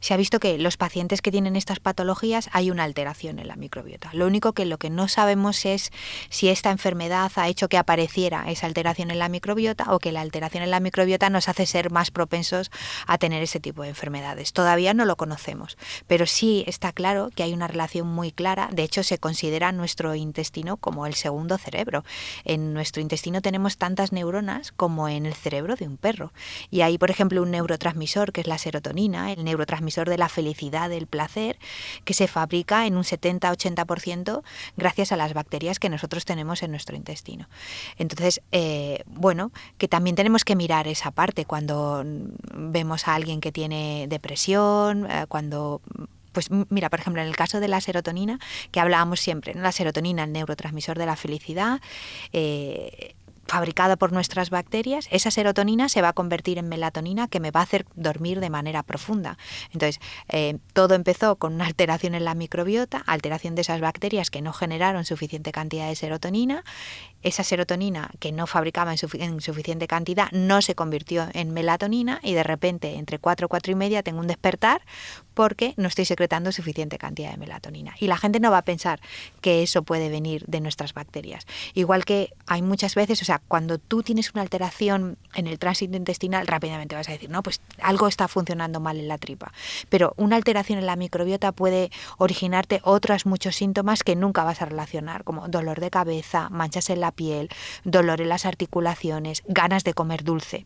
Se ha visto que los pacientes que tienen estas patologías hay una alteración en la microbiota. Lo que no sabemos es si esta enfermedad ha hecho que apareciera esa alteración en la microbiota o que la alteración en la microbiota nos hace ser más propensos a tener ese tipo de enfermedades. Todavía no lo conocemos, pero sí está claro que hay una relación muy clara. De hecho, se considera nuestro intestino como el segundo cerebro. En nuestro intestino tenemos tantas neuronas como en el cerebro de un perro. Y hay, por ejemplo, un neurotransmisor que es la serotonina, el neurotransmisor de la felicidad, del placer, que se fabrica en un 70-80% gracias a las bacterias que nosotros tenemos en nuestro intestino. Entonces, que también tenemos que mirar esa parte cuando vemos a alguien que tiene depresión, pues mira, por ejemplo, en el caso de la serotonina, que hablábamos siempre, ¿no? La serotonina, el neurotransmisor de la felicidad, fabricada por nuestras bacterias, esa serotonina se va a convertir en melatonina que me va a hacer dormir de manera profunda. Entonces, todo empezó con una alteración en la microbiota, alteración de esas bacterias que no generaron suficiente cantidad de serotonina. Esa serotonina que no fabricaba en suficiente cantidad no se convirtió en melatonina y de repente entre 4 y 4 y media tengo un despertar porque no estoy secretando suficiente cantidad de melatonina. Y la gente no va a pensar que eso puede venir de nuestras bacterias. Igual que hay muchas veces, o sea, cuando tú tienes una alteración en el tránsito intestinal, rápidamente vas a decir, no, pues algo está funcionando mal en la tripa. Pero una alteración en la microbiota puede originarte otros muchos síntomas que nunca vas a relacionar, como dolor de cabeza, manchas en la piel, dolor en las articulaciones, ganas de comer dulce.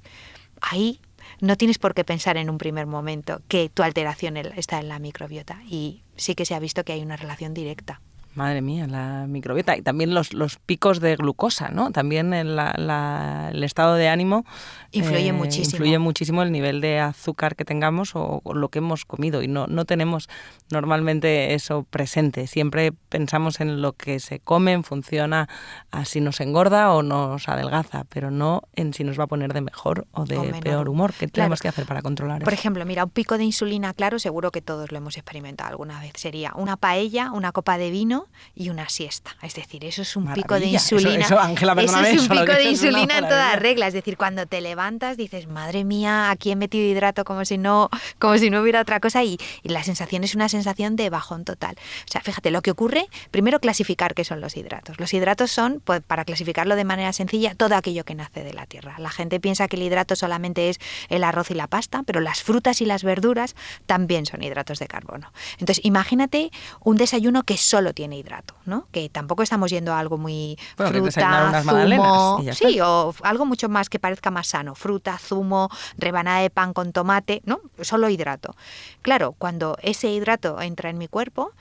Ahí no tienes por qué pensar en un primer momento que tu alteración está en la microbiota y sí que se ha visto que hay una relación directa. Madre mía, la microbiota y también los picos de glucosa, ¿no? También el estado de ánimo influye muchísimo. Influye muchísimo el nivel de azúcar que tengamos o lo que hemos comido y no tenemos normalmente eso presente. Siempre pensamos en lo que se come en función a si nos engorda o nos adelgaza, pero no en si nos va a poner de mejor o de peor humor. ¿Qué tenemos que hacer para controlar eso? Por ejemplo, mira, un pico de insulina, claro, seguro que todos lo hemos experimentado alguna vez. Sería una paella, una copa de vino y una siesta. Es decir, eso es un pico de insulina. Eso, Ángela, perdóname, eso es un pico de es insulina en toda regla. Es decir, cuando te levantas dices, madre mía, aquí he metido hidrato como si no hubiera otra cosa y la sensación es una sensación de bajón total. O sea, fíjate, lo que ocurre, primero clasificar qué son los hidratos. Los hidratos son, pues, para clasificarlo de manera sencilla, todo aquello que nace de la tierra. La gente piensa que el hidrato solamente es el arroz y la pasta, pero las frutas y las verduras también son hidratos de carbono. Entonces, imagínate un desayuno que solo tiene hidrato, ¿no? Que tampoco estamos yendo a algo muy fruta, zumo, sí, o algo mucho más que parezca más sano, fruta, zumo, rebanada de pan con tomate, ¿no? Solo hidrato. Claro, cuando ese hidrato entra en mi cuerpo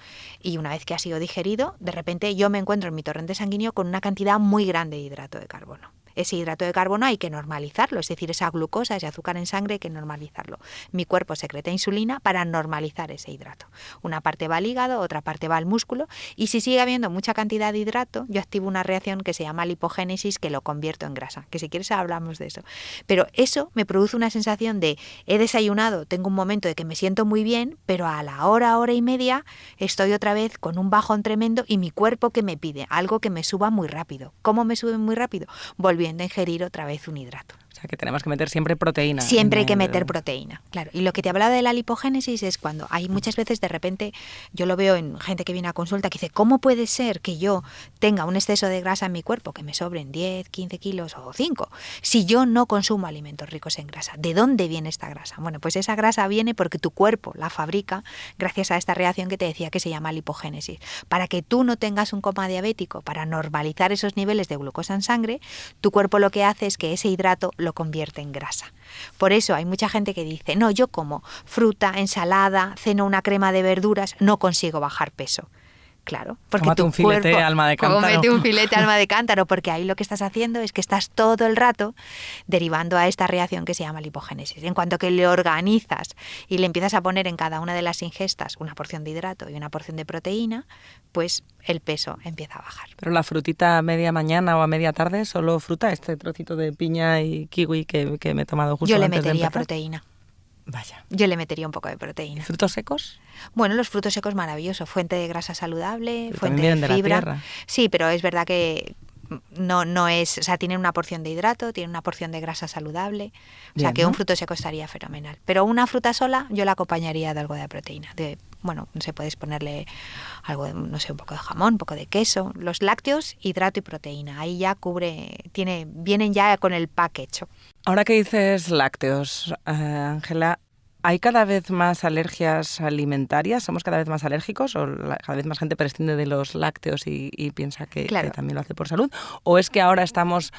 y una vez que ha sido digerido, de repente yo me encuentro en mi torrente sanguíneo con una cantidad muy grande de hidrato de carbono. Ese hidrato de carbono hay que normalizarlo, es decir, esa glucosa, ese azúcar en sangre hay que normalizarlo. Mi cuerpo secreta insulina para normalizar ese hidrato. Una parte va al hígado, otra parte va al músculo y si sigue habiendo mucha cantidad de hidrato, yo activo una reacción que se llama lipogénesis que lo convierto en grasa, que si quieres hablamos de eso. Pero eso me produce una sensación de he desayunado, tengo un momento de que me siento muy bien, pero a la hora y media estoy otra vez con un bajón tremendo y mi cuerpo que me pide algo que me suba muy rápido. ¿Cómo me sube muy rápido? Volviendo a ingerir otra vez un hidrato. O sea, que tenemos que meter siempre proteína. Siempre hay que meter proteína, claro. Y lo que te hablaba de la lipogénesis es cuando hay muchas veces de repente, yo lo veo en gente que viene a consulta, que dice, ¿cómo puede ser que yo tenga un exceso de grasa en mi cuerpo, que me sobren 10, 15 kilos o 5, si yo no consumo alimentos ricos en grasa? ¿De dónde viene esta grasa? Bueno, pues esa grasa viene porque tu cuerpo la fabrica gracias a esta reacción que te decía que se llama lipogénesis. Para que tú no tengas un coma diabético, para normalizar esos niveles de glucosa en sangre, tu cuerpo lo que hace es que ese hidrato lo convierte en grasa. Por eso hay mucha gente que dice, no, yo como fruta, ensalada, ceno una crema de verduras, no consigo bajar peso. Claro, porque Cómate tu un filete cuerpo, alma de cántaro. Cómete un filete alma de cántaro, porque ahí lo que estás haciendo es que estás todo el rato derivando a esta reacción que se llama lipogénesis. En cuanto que le organizas y le empiezas a poner en cada una de las ingestas una porción de hidrato y una porción de proteína, pues el peso empieza a bajar. Pero la frutita a media mañana o a media tarde, solo fruta, este trocito de piña y kiwi que me he tomado justo Yo le antes de metería empezar. proteína. Vaya. Yo le metería un poco de proteína. ¿Frutos secos? Bueno, los frutos secos maravilloso, fuente de grasa saludable, Pero fuente también de de la fibra. tierra. Sí, pero es verdad que no es, o sea, tienen una porción de hidrato, tienen una porción de grasa saludable, o sea, Bien, que ¿no? un fruto seco estaría fenomenal. Pero una fruta sola yo la acompañaría de algo de proteína, bueno, no sé, puedes ponerle algo, no sé, un poco de jamón, un poco de queso, los lácteos, hidrato y proteína. Ahí ya vienen ya con el pack hecho. Ahora que dices lácteos, Ángela, ¿hay cada vez más alergias alimentarias? ¿Somos cada vez más alérgicos? ¿O cada vez más gente prescinde de los lácteos y piensa que también lo hace por salud? ¿O es que ahora estamos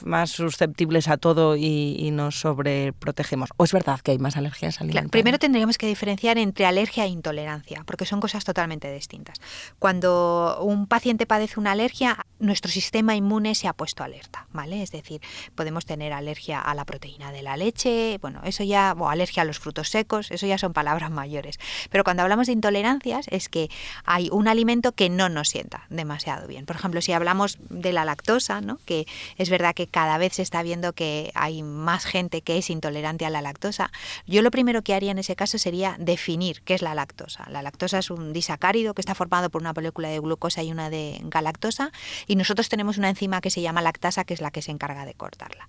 más susceptibles a todo y nos sobreprotegemos? ¿O es verdad que hay más alergias alimentarias? Claro, primero tendríamos que diferenciar entre alergia e intolerancia, porque son cosas totalmente distintas. Cuando un paciente padece una alergia, nuestro sistema inmune se ha puesto alerta, ¿vale? Es decir, podemos tener alergia a la proteína de la leche, bueno, eso ya, o alergia a los frutos secos, eso ya son palabras mayores. Pero cuando hablamos de intolerancias es que hay un alimento que no nos sienta demasiado bien. Por ejemplo, si hablamos de la lactosa, ¿no? Que es verdad que cada vez se está viendo que hay más gente que es intolerante a la lactosa, yo lo primero que haría en ese caso sería definir qué es la lactosa. La lactosa es un disacárido que está formado por una molécula de glucosa y una de galactosa, y nosotros tenemos una enzima que se llama lactasa, que es la que se encarga de cortarla.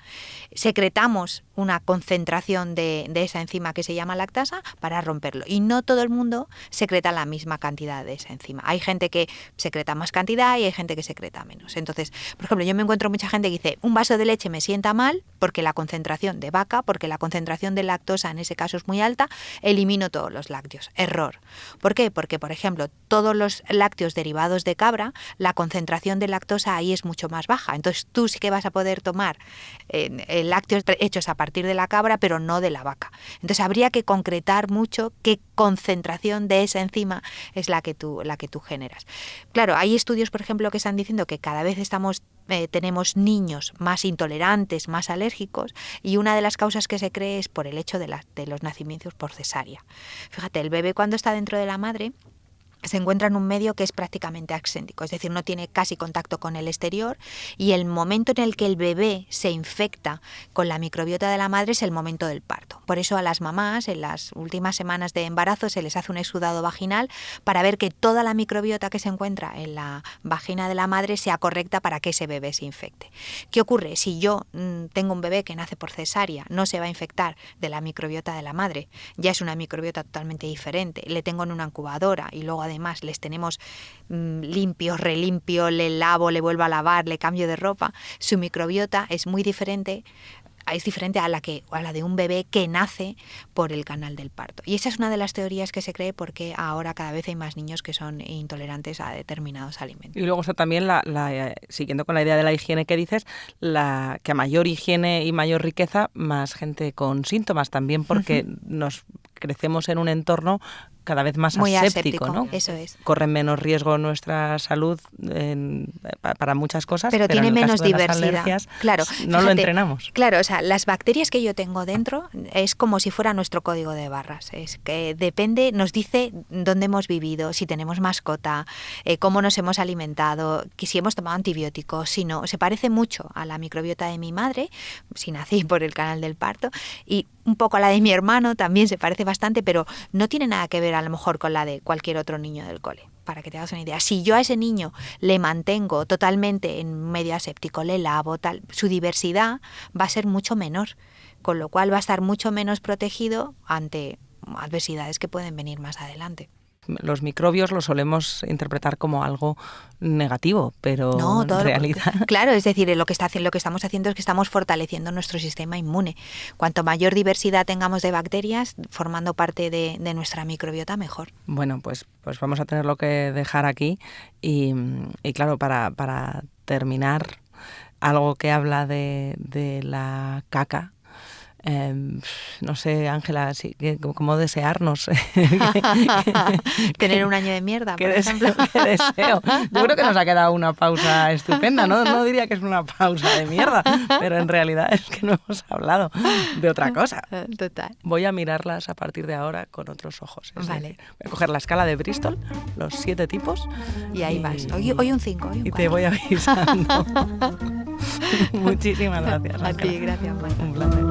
Secretamos una concentración de esa enzima que se llama lactasa para romperlo, y no todo el mundo secreta la misma cantidad de esa enzima. Hay gente que secreta más cantidad y hay gente que secreta menos. Entonces, por ejemplo, yo me encuentro mucha gente que dice, un vaso de leche me sienta mal porque la concentración de vaca, porque la concentración de lactosa en ese caso es muy alta, elimino todos los lácteos. Error. ¿Por qué? Porque, por ejemplo, todos los lácteos derivados de cabra, la concentración de lactosa ahí es mucho más baja. Entonces tú sí que vas a poder tomar lácteos hechos a partir de la cabra, pero no de la vaca. Entonces habría que concretar mucho qué concentración de esa enzima es la que tú generas. Claro, hay estudios, por ejemplo, que están diciendo que cada vez tenemos niños más intolerantes, más alérgicos, y una de las causas que se cree es por el hecho de los nacimientos por cesárea. Fíjate, el bebé cuando está dentro de la madre se encuentra en un medio que es prácticamente axéntico, es decir, no tiene casi contacto con el exterior, y el momento en el que el bebé se infecta con la microbiota de la madre es el momento del parto. Por eso a las mamás en las últimas semanas de embarazo se les hace un exudado vaginal para ver que toda la microbiota que se encuentra en la vagina de la madre sea correcta para que ese bebé se infecte. ¿Qué ocurre? Si yo tengo un bebé que nace por cesárea, no se va a infectar de la microbiota de la madre, ya es una microbiota totalmente diferente, le tengo en una incubadora y luego además les tenemos limpio, relimpio, le lavo, le vuelvo a lavar, le cambio de ropa, su microbiota es muy diferente. Es diferente a la de un bebé que nace por el canal del parto. Y esa es una de las teorías que se cree porque ahora cada vez hay más niños que son intolerantes a determinados alimentos. Y luego está también, siguiendo con la idea de la higiene que dices, que a mayor higiene y mayor riqueza, más gente con síntomas también, porque nos crecemos en un entorno cada vez más muy aséptico, ¿no? Eso es. Corre menos riesgo nuestra salud para muchas cosas, pero tiene en el menos caso de las diversidad. Alergias, claro, no fíjate, lo entrenamos. Claro, o sea, las bacterias que yo tengo dentro es como si fuera nuestro código de barras. Es que depende, nos dice dónde hemos vivido, si tenemos mascota, cómo nos hemos alimentado, que si hemos tomado antibióticos, si no. Se parece mucho a la microbiota de mi madre, si nací por el canal del parto, y un poco a la de mi hermano, también se parece bastante, pero no tiene nada que ver a lo mejor con la de cualquier otro niño del cole. para que te hagas una idea. Si yo a ese niño le mantengo totalmente en medio aséptico, le lavo, tal, su diversidad va a ser mucho menor, con lo cual va a estar mucho menos protegido ante adversidades que pueden venir más adelante. Los microbios los solemos interpretar como algo negativo, pero no, en realidad... Claro, es decir, lo que estamos haciendo es que estamos fortaleciendo nuestro sistema inmune. Cuanto mayor diversidad tengamos de bacterias formando parte de nuestra microbiota, mejor. Bueno, pues vamos a tenerlo que dejar aquí y claro, para terminar, algo que habla de la caca. No sé, Ángela, ¿cómo desearnos? Tener un año de mierda, por ejemplo. ¿Qué deseo? Yo creo que nos ha quedado una pausa estupenda, ¿no? No diría que es una pausa de mierda, pero en realidad es que no hemos hablado de otra cosa. Total. Voy a mirarlas a partir de ahora con otros ojos. Vale. Decir, voy a coger la escala de Bristol, los 7 tipos. Y ahí vas. Hoy un 5, hoy un 4. Y te voy avisando. Muchísimas gracias, Ángela. A ti, gracias, Marta. Un placer.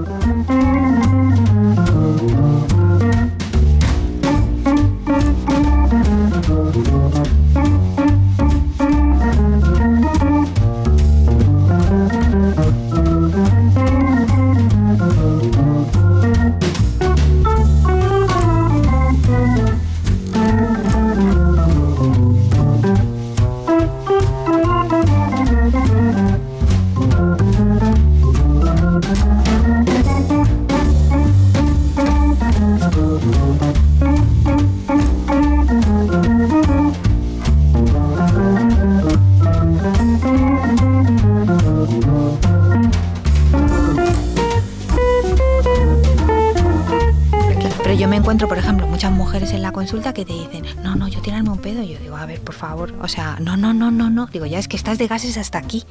Yo me encuentro, por ejemplo, muchas mujeres en la consulta que te dicen, no, yo tirarme un pedo. Yo digo, a ver, por favor, o sea, no. Digo, ya es que estás de gases hasta aquí.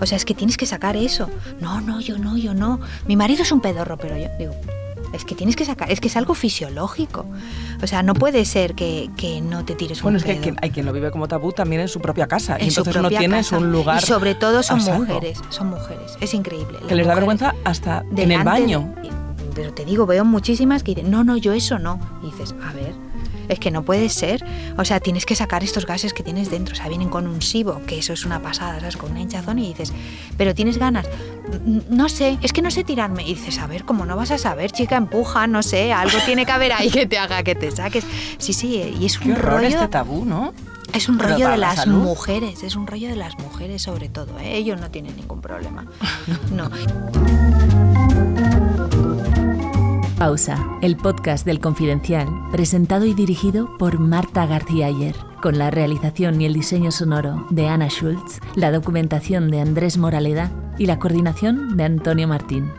O sea, es que tienes que sacar eso. No, yo no. Mi marido es un pedorro, pero yo digo, es que tienes que sacar, es que es algo fisiológico. O sea, no puede ser que no te tires un pedo. Bueno, es que hay quien lo vive como tabú también en su propia casa. En y entonces su propia no tienes casa. un lugar. Y sobre todo son a mujeres. Es increíble. Que les da vergüenza hasta en el baño. Pero te digo, veo muchísimas que dicen, no, yo eso no. Y dices, a ver, es que no puede ser. O sea, tienes que sacar estos gases que tienes dentro. O sea, vienen con un SIBO, que eso es una pasada, ¿sabes? Con una hinchazón y dices, pero tienes ganas. No sé, es que no sé tirarme. Y dices, a ver, ¿cómo no vas a saber, chica? Empuja, no sé, algo tiene que haber ahí que te haga que te saques. Sí, y es un rollo... este tabú, ¿no? Es un rollo de las salud. mujeres, es un rollo de las mujeres sobre todo, ¿eh? Ellos no tienen ningún problema. No. Pausa, el podcast del Confidencial, presentado y dirigido por Marta García Ayer, con la realización y el diseño sonoro de Ana Schultz, la documentación de Andrés Moraleda y la coordinación de Antonio Martín.